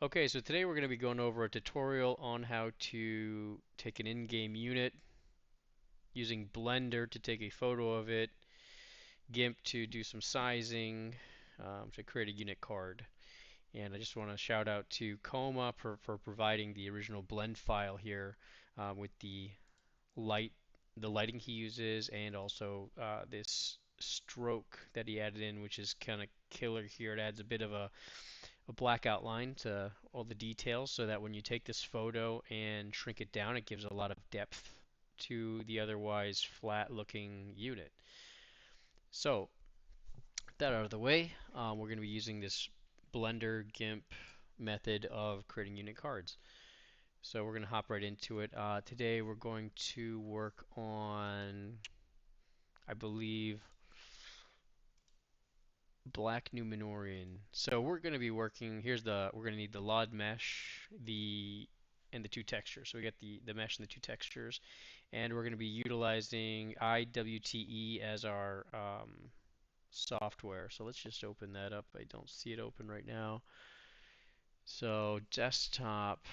Okay, so today we're going to be going over a tutorial on how to take an in-game unit using Blender to take a photo of it, GIMP to do some sizing, to create a unit card. And I just want to shout out to Coma for providing the original blend file here with light, the lighting he uses, and also this stroke that he added in, which is kind of killer here. It adds a bit of a black outline to all the details so that when you take this photo and shrink it down, it gives a lot of depth to the otherwise flat looking unit. So, with that out of the way, we're going to be using this Blender GIMP method of creating unit cards. So we're going to hop right into it. Today we're going to work on, I believe, Black Numenorian. So we're going to be working, we're going to need the LOD mesh, and the two textures. So we got the mesh and the two textures. And we're going to be utilizing IWTE as our software. So let's just open that up. I don't see it open right now. So desktop,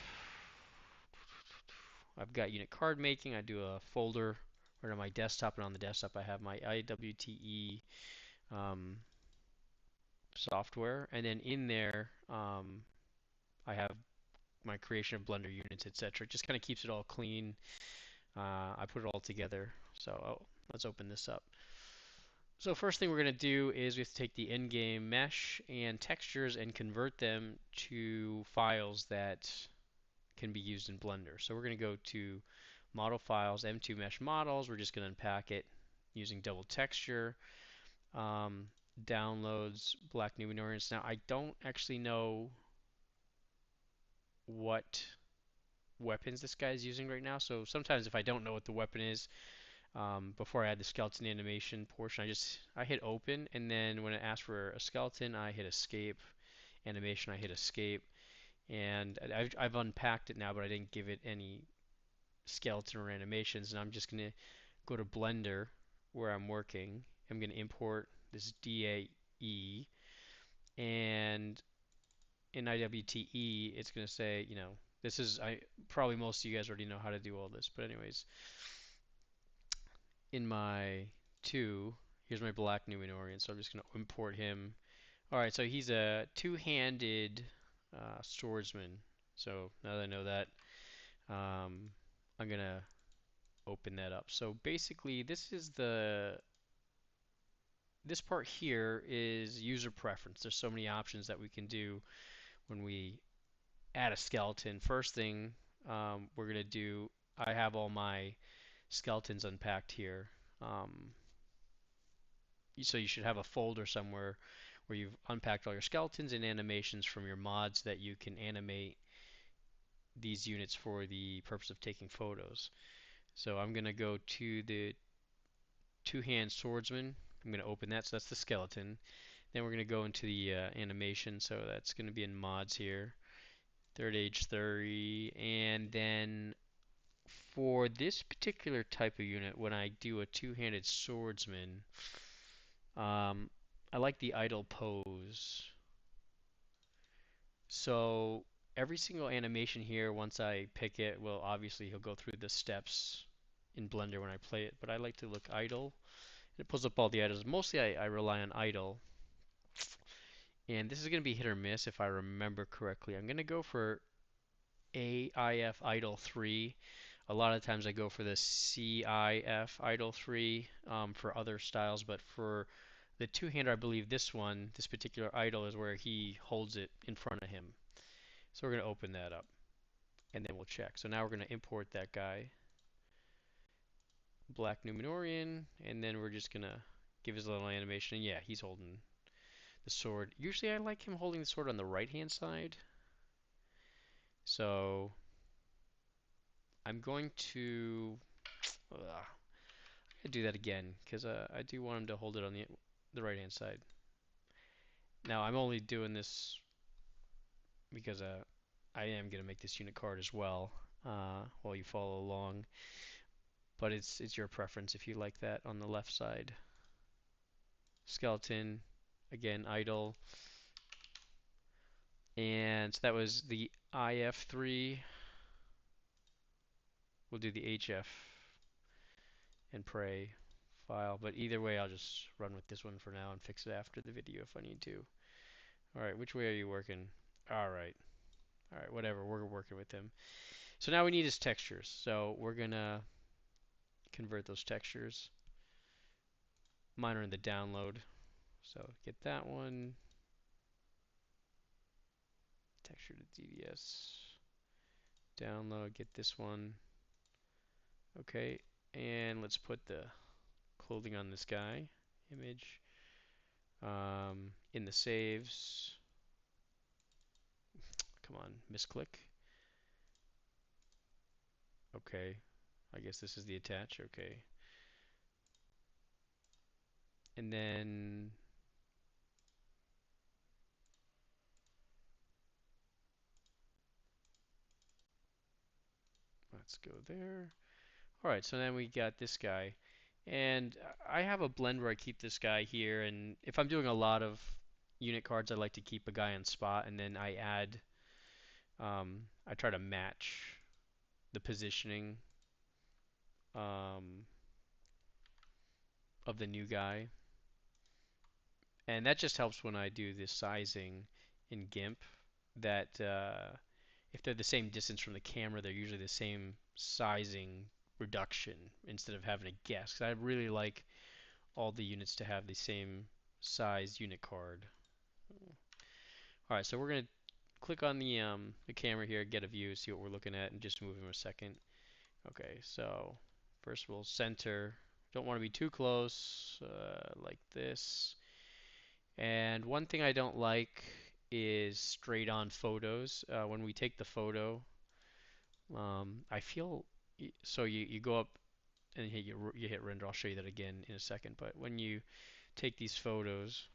I've got unit card making. I do a folder right on my desktop, and on the desktop I have my IWTE um, software, and then in there I have my creation of Blender units, etc. It just kind of keeps it all clean. I put it all together. So let's open this up. So first thing we're going to do is we have to take the in-game mesh and textures and convert them to files that can be used in Blender. So we're going to go to Model Files, M2 Mesh Models. We're just going to unpack it using double texture. Um, Downloads Black Numenorians. Now I don't actually know what weapons this guy is using right now. So sometimes if I don't know what the weapon is, before I add the skeleton animation portion, I hit open, and then when it asks for a skeleton, I hit escape. Animation, I hit escape, and I've unpacked it now, but I didn't give it any skeleton or animations, and I'm just gonna go to Blender where I'm working. I'm gonna import this DAE, and in IWTE, it's gonna say, this is probably most of you guys already know how to do all this, but anyways, in my two, here's my Black Numenorian, so I'm just going to import him. Alright, so he's a two-handed swordsman. So now that I know that, I'm going to open that up. So basically, this part here is user preference. There's so many options that we can do when we add a skeleton. First thing we're going to do, I have all my skeletons unpacked here. So you should have a folder somewhere where you've unpacked all your skeletons and animations from your mods that you can animate these units for the purpose of taking photos. So I'm going to go to the two-hand swordsman. I'm going to open that, so that's the skeleton. Then we're going to go into the animation, so that's going to be in mods here. Third age 30, and then for this particular type of unit, when I do a two-handed swordsman, I like the idle pose. So every single animation here, once I pick it, well, obviously he'll go through the steps in Blender when I play it, but I like to look idle. It pulls up all the idles. Mostly I rely on idle. And this is going to be hit or miss if I remember correctly. I'm going to go for AIF idle 3. A lot of times I go for the CIF idle 3 for other styles, but for the two-hander, I believe this particular idle is where he holds it in front of him. So we're going to open that up, and then we'll check. So now we're going to import that guy, Black Numenorian, and then we're just going to give his little animation. And yeah, he's holding the sword. Usually I like him holding the sword on the right-hand side. So I'm going to do that again because I do want him to hold it on the right-hand side. Now I'm only doing this because I am going to make this unit card as well while you follow along. But it's your preference if you like that on the left side. Skeleton, again, idle. And so that was the IF3. We'll do the HF and pray file, but either way, I'll just run with this one for now and fix it after the video if I need to. All right, which way are you working? All right. All right, whatever. We're working with him. So now we need his textures. So we're gonna convert those textures. Mine are in the download. So get that one. Texture to DVS. Download. Get this one. Okay. And let's put the clothing on this guy. Image. In the saves. Come on. Misclick. Okay. I guess this is the attach. Okay. And then let's go there. All right, so then we got this guy. And I have a blend where I keep this guy here, and if I'm doing a lot of unit cards, I like to keep a guy on spot, and then I try to match the positioning um, of the new guy. And that just helps when I do the sizing in GIMP, that if they're the same distance from the camera, they're usually the same sizing reduction instead of having to guess. 'Cause I really like all the units to have the same size unit card. All right, so we're gonna click on the camera here, get a view, see what we're looking at, and just move him a second. Okay, so first we'll center. Don't want to be too close, like this. And one thing I don't like is straight on photos. When we take the photo, I feel so you go up and you hit render. I'll show you that again in a second. But when you take these photos,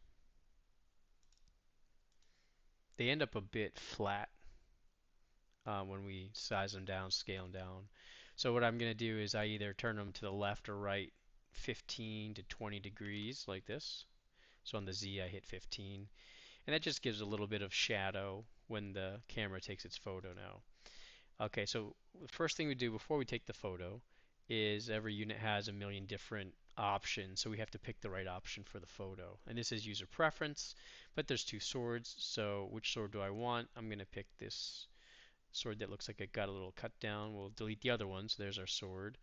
they end up a bit flat when we size them down, scale them down. So what I'm going to do is I either turn them to the left or right 15 to 20 degrees like this. So on the Z I hit 15. And that just gives a little bit of shadow when the camera takes its photo now. Okay, so the first thing we do before we take the photo is every unit has a million different options, so we have to pick the right option for the photo. And this is user preference, but there's two swords, so which sword do I want? I'm going to pick this sword that looks like it got a little cut down. We'll delete the other one, so there's our sword.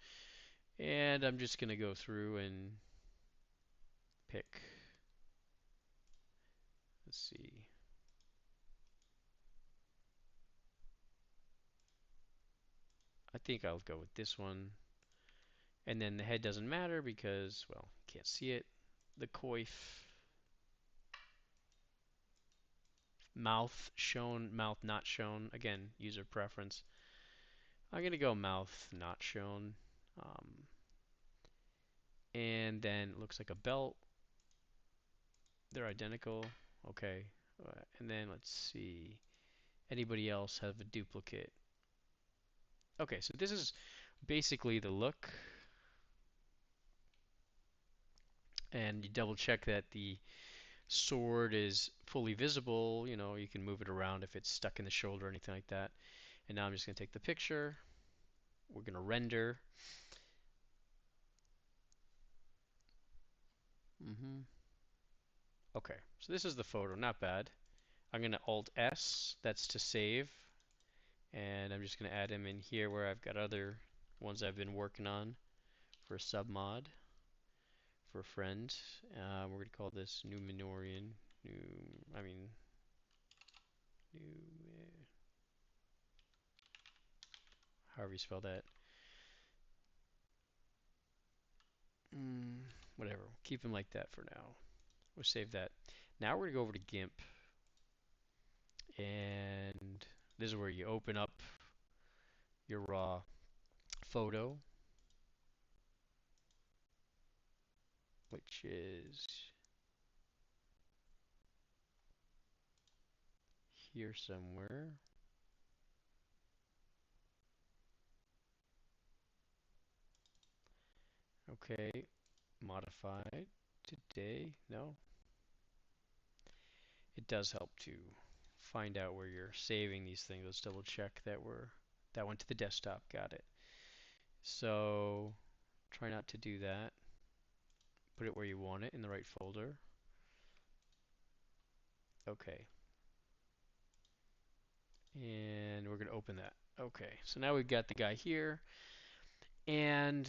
And I'm just going to go through and pick, let's see, I think I'll go with this one. And then the head doesn't matter because, well, can't see it. The coif, mouth shown, mouth not shown. Again, user preference. I'm going to go mouth not shown. Um, and then it looks like a belt. They're identical. Okay. And then let's see. Anybody else have a duplicate? Okay, so this is basically the look. And you double check that the sword is fully visible. You know, you can move it around if it's stuck in the shoulder or anything like that. And now I'm just going to take the picture. We're going to render. Okay, so this is the photo, not bad. I'm going to Alt S, that's to save. And I'm just going to add him in here where I've got other ones I've been working on for a submod for a friend. We're going to call this Numenorian. However you spell that. Whatever, keep him like that for now. We'll save that. Now we're going to go over to GIMP. And this is where you open up your raw photo, which is here somewhere. Okay, modified today. No, it does help to find out where you're saving these things. Let's double check that went to the desktop. Got it. So try not to do that. Put it where you want it in the right folder. Okay. And we're going to open that. Okay, so now we've got the guy here, and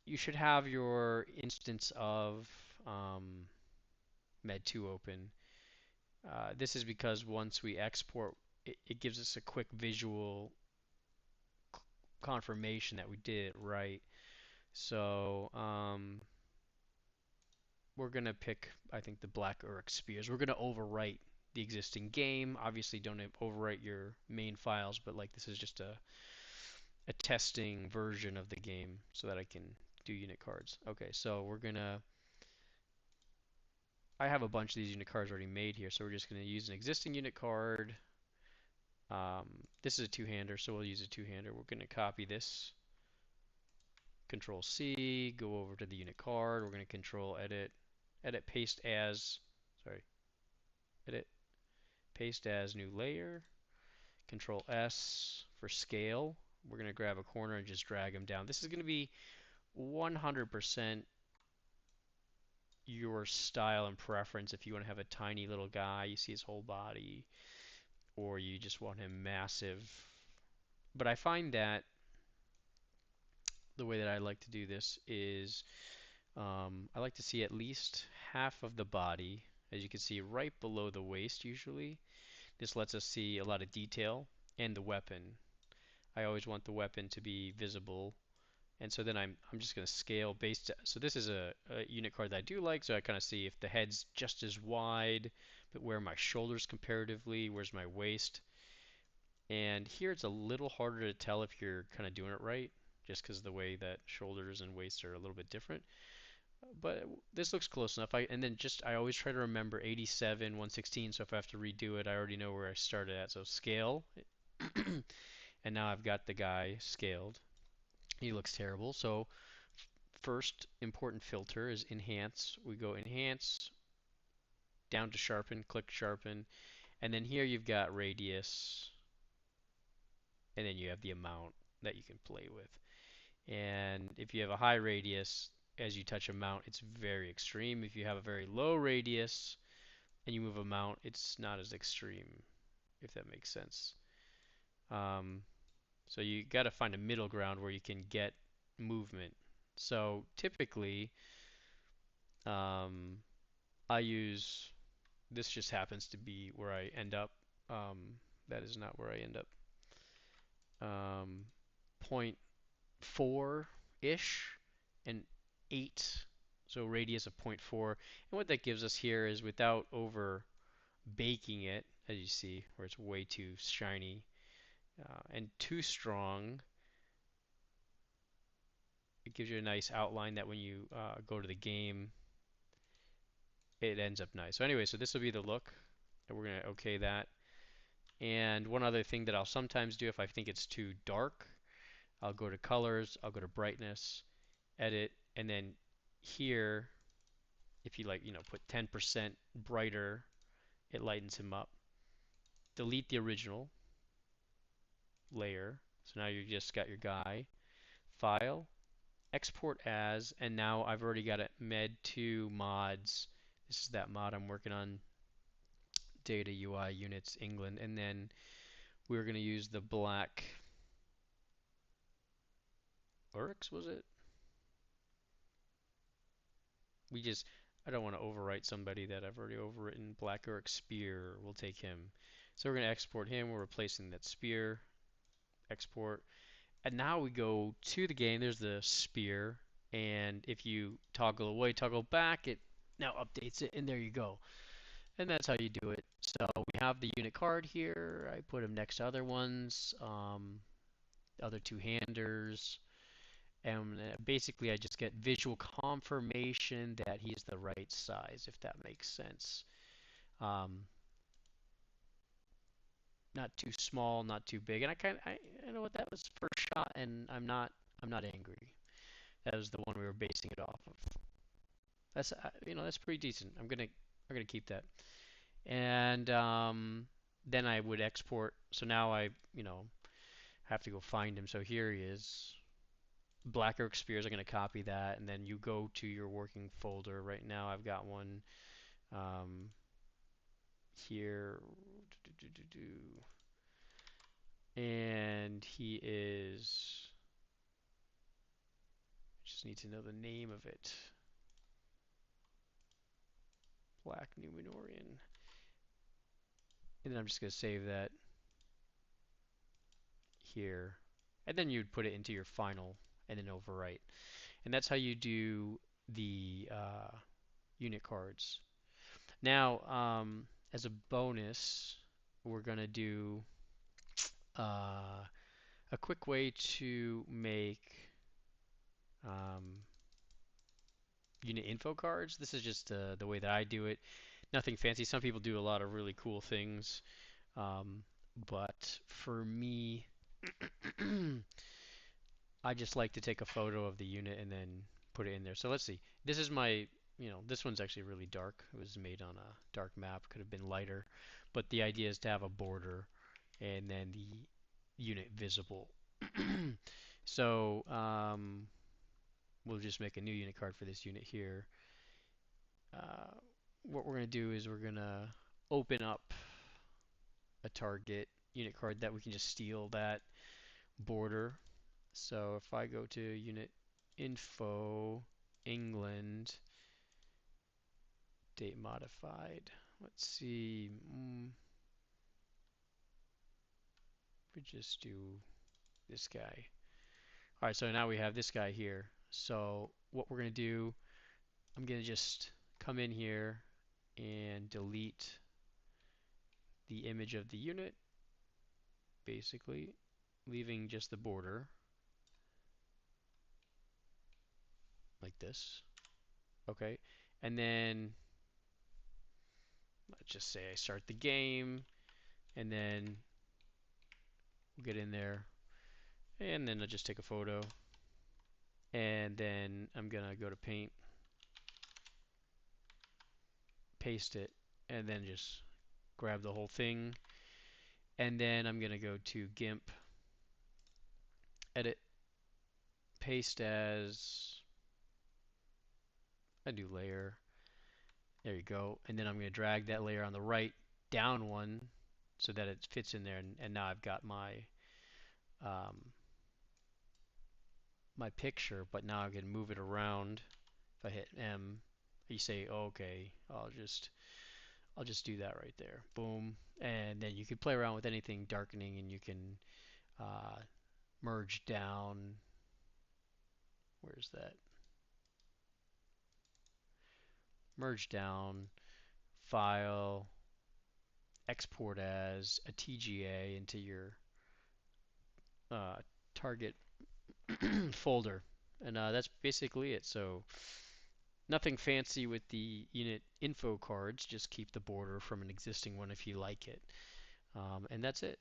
you should have your instance of Med2 open. This is because once we export, it gives us a quick visual confirmation that we did it right. So we're going to pick, I think, the Black Uruk Spears. We're going to overwrite the existing game. Obviously, don't overwrite your main files, but like this is just a testing version of the game so that I can do unit cards. Okay, so we're going to, I have a bunch of these unit cards already made here, so we're just going to use an existing unit card. This is a two-hander, so we'll use a two-hander. We're going to copy this, Control C, go over to the unit card. We're going to Control Edit, Edit Paste as, sorry, Edit Paste as new layer. Control S for scale. We're going to grab a corner and just drag them down. This is going to be 100% your style and preference. If you want to have a tiny little guy, you see his whole body, or you just want him massive. But I find that the way that I like to do this is I like to see at least half of the body, as you can see, right below the waist usually. This lets us see a lot of detail, and the weapon. I always want the weapon to be visible, and so then I'm just going to scale based. So this is a unit card that I do like, so I kind of see if the head's just as wide, but where are my shoulders comparatively, where's my waist. And here it's a little harder to tell if you're kind of doing it right, just because of the way that shoulders and waist are a little bit different. But this looks close enough. And then just I always try to remember 87, 116, so if I have to redo it, I already know where I started at. So scale, and now I've got the guy scaled. He looks terrible. So first important filter is enhance. We go enhance, down to sharpen, click sharpen, and then here you've got radius, and then you have the amount that you can play with. And if you have a high radius, as you touch a mount, it's very extreme. If you have a very low radius and you move a mount, it's not as extreme, if that makes sense. Um, so you got to find a middle ground where you can get movement. So typically, um, I use, this just happens to be where I end up. That is not where I end up. 0.4-ish and 8, so radius of 0.4. And what that gives us here is without over baking it, as you see, where it's way too shiny and too strong, it gives you a nice outline that when you go to the game, it ends up nice. So anyway, so this will be the look, and we're going to OK that. And one other thing that I'll sometimes do if I think it's too dark, I'll go to colors, I'll go to brightness, edit, and then here, if you like, put 10% brighter, it lightens him up. Delete the original layer. So now you just got your guy. File, export as, and now I've already got it med2 mods. This is that mod I'm working on, data UI units England, and then we're going to use the black Oryx, was it? I don't want to overwrite somebody that I've already overwritten. Black Oryx Spear, we'll take him. So we're going to export him. We're replacing that spear. Export. And now we go to the game. There's the spear. And if you toggle away, toggle back, it now updates it. And there you go. And that's how you do it. So we have the unit card here. I put him next to other ones, other two-handers. And basically I just get visual confirmation that he's the right size, if that makes sense. Not too small, not too big. And you know what, that was first shot, and I'm not angry. That was the one we were basing it off of. That's that's pretty decent. I'm gonna keep that. And then I would export. So now I, have to go find him. So here he is. Black Oak Spears. I'm going to copy that, and then you go to your working folder. Right now, I've got one um, here, and he is. Just need to know the name of it. Black Numenorian. And then I'm just going to save that here. And then you'd put it into your final and then overwrite. And that's how you do the unit cards. Now, as a bonus, we're going to do a quick way to make um, unit info cards. This is just the way that I do it. Nothing fancy. Some people do a lot of really cool things. But for me, I just like to take a photo of the unit and then put it in there. So let's see. This is my, this one's actually really dark. It was made on a dark map. Could have been lighter. But the idea is to have a border and then the unit visible. So we'll just make a new unit card for this unit here. What we're going to do is we're going to open up a target unit card that we can just steal that border. So if I go to unit info, England, date modified, let's see, we just do this guy. All right, so now we have this guy here. So what we're going to do, I'm going to just come in here and delete the image of the unit, basically, leaving just the border, like this. Okay, and then let's just say I start the game, and then we'll get in there, and then I'll just take a photo, and then I'm gonna go to Paint, paste it, and then just grab the whole thing, and then I'm gonna go to GIMP, Edit, Paste as a new layer. There you go, and then I'm gonna drag that layer on the right down one so that it fits in there, and now I've got um, my picture, but now I can move it around. If I hit M, you say, oh, okay, I'll just do that right there. Boom. And then you can play around with anything darkening, and you can uh, merge down. Where's that? Merge down, file, export as a TGA into your uh, target folder. And that's basically it. So nothing fancy with the unit info cards. Just keep the border from an existing one if you like it. And that's it.